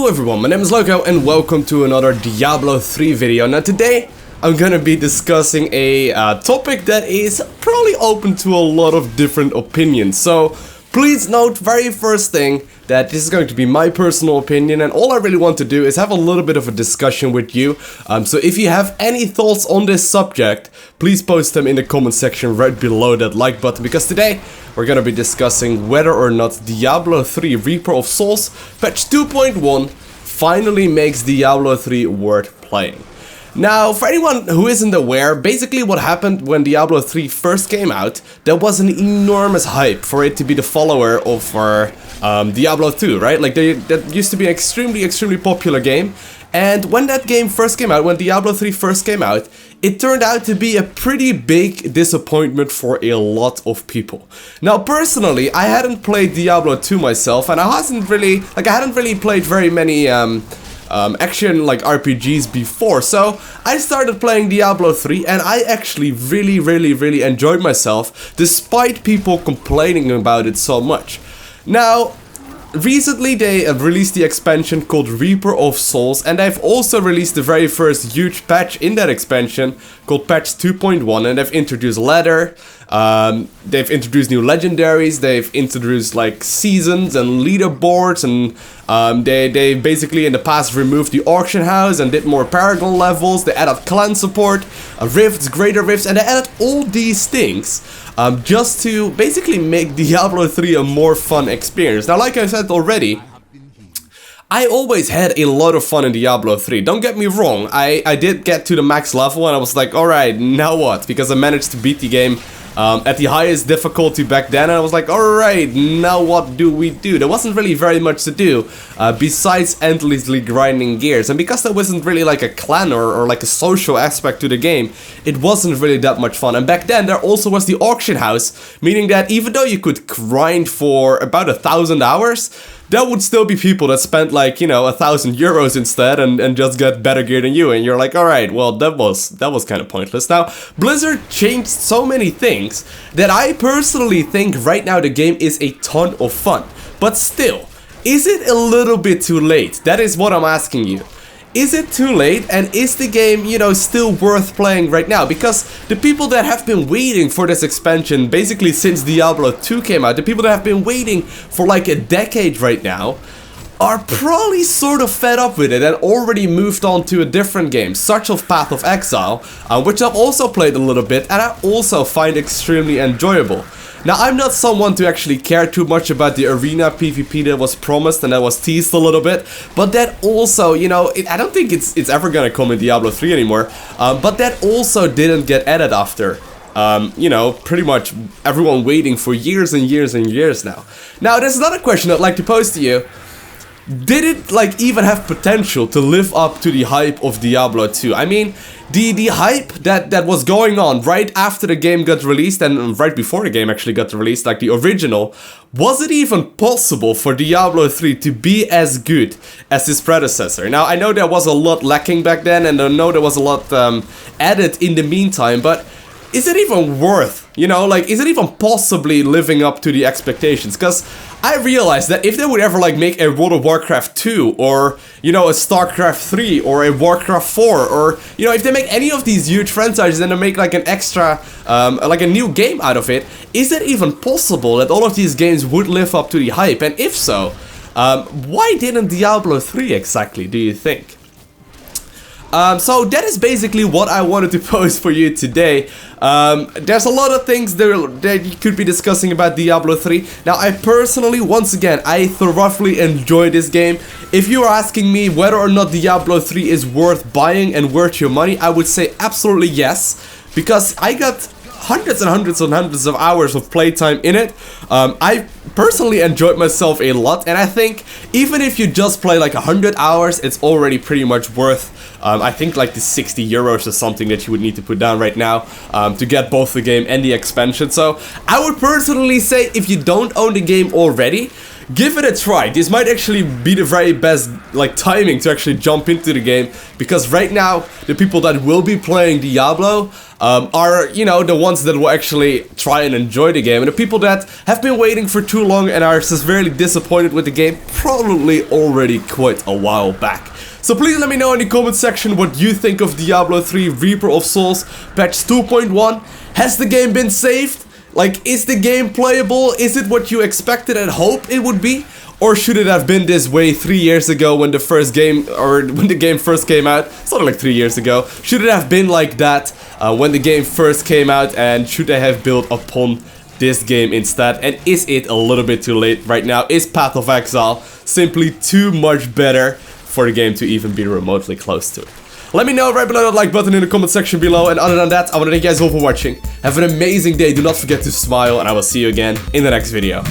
Hello everyone, my name is Loco and welcome to another Diablo 3 video. Now today I'm gonna be discussing a topic that is probably open to a lot of different opinions. So please note, very first thing, that this is going to be my personal opinion, and all I really want to do is have a little bit of a discussion with you. So if you have any thoughts on this subject, please post them in the comment section right below that like button, because today we're gonna be discussing whether or not Diablo 3 Reaper of Souls patch 2.1 finally makes Diablo 3 worth playing. Now, for anyone who isn't aware, basically what happened when Diablo 3 first came out, there was an enormous hype for it to be the follower of Diablo 2, right? Like, that used to be an extremely popular game, and when that game first came out, when Diablo 3 first came out, it turned out to be a pretty big disappointment for a lot of people. Now, personally, I hadn't played Diablo 2 myself, and I hadn't really played very many action like RPGs before, so I started playing Diablo 3 and I actually really enjoyed myself despite people complaining about it so much. Now, recently they have released the expansion called Reaper of Souls, and they've also released the very first huge patch in that expansion called patch 2.1, and they've introduced ladder, they've introduced new legendaries, they've introduced like seasons and leaderboards, and they basically in the past removed the auction house and did more paragon levels. They added clan support, rifts, greater rifts, and they added all these things just to basically make Diablo 3 a more fun experience. Now, like I said already, I always had a lot of fun in Diablo 3, don't get me wrong. I did get to the max level and I was like, alright, now what? Because I managed to beat the game at the highest difficulty back then, and I was like, alright, now what do we do? There wasn't really very much to do besides endlessly grinding gears, and because there wasn't really like a clan or like a social aspect to the game, it wasn't really that much fun. And back then there also was the auction house, meaning that even though you could grind for about 1,000 hours, there would still be people that spent like, you know, 1,000 euros instead and just got better gear than you, and you're like, alright, well, that was kind of pointless. Now, Blizzard changed so many things that I personally think right now the game is a ton of fun. But still, is it a little bit too late? That is what I'm asking you. Is it too late, and is the game, you know, still worth playing right now? Because the people that have been waiting for this expansion basically since Diablo 2 came out, the people that have been waiting for like a decade right now, are probably sort of fed up with it and already moved on to a different game, such as Path of Exile, which I've also played a little bit and I also find extremely enjoyable. Now, I'm not someone to actually care too much about the arena PvP that was promised and that was teased a little bit, but that also, you know, I don't think it's ever gonna come in Diablo 3 anymore, but that also didn't get added after, you know, pretty much everyone waiting for years and years and years now. Now, there's another question I'd like to pose to you. Did it like even have potential to live up to the hype of Diablo 2? I mean, the hype that was going on right after the game got released and right before the game actually got released, like the original, was it even possible for Diablo 3 to be as good as its predecessor? Now, I know there was a lot lacking back then, and I know there was a lot added in the meantime, but is it even worth, you know, like, is it even possibly living up to the expectations? Because I realized that if they would ever like make a World of Warcraft 2 or, you know, a StarCraft 3 or a Warcraft 4, or, you know, if they make any of these huge franchises and they make like an extra, like a new game out of it, is it even possible that all of these games would live up to the hype? And if so, why didn't Diablo 3 exactly, do you think? So that is basically what I wanted to post for you today. There's a lot of things that you could be discussing about Diablo 3. Now, I personally, once again, I thoroughly enjoy this game. If you are asking me whether or not Diablo 3 is worth buying and worth your money, I would say absolutely yes, because I got hundreds and hundreds of hours of playtime in it. I personally enjoyed myself a lot, and I think even if you just play like 100 hours, it's already pretty much worth, I think like the 60 euros or something that you would need to put down right now to get both the game and the expansion. So I would personally say if you don't own the game already, give it a try. This might actually be the very best like timing to actually jump into the game, because right now the people that will be playing Diablo are, you know, the ones that will actually try and enjoy the game, and the people that have been waiting for too long and are severely disappointed with the game probably already quit a while back. So please let me know in the comment section what you think of Diablo 3 Reaper of Souls patch 2.1. Has the game been saved? Like, is the game playable? Is it what you expected and hoped it would be? Or should it have been this way 3 years ago when the first game, or when the game first came out? Something like 3 years ago. Should it have been like that when the game first came out, and should they have built upon this game instead? And is it a little bit too late right now? Is Path of Exile simply too much better for the game to even be remotely close to it? Let me know right below that like button in the comment section below, and other than that, I want to thank you guys all for watching. Have an amazing day, do not forget to smile, and I will see you again in the next video.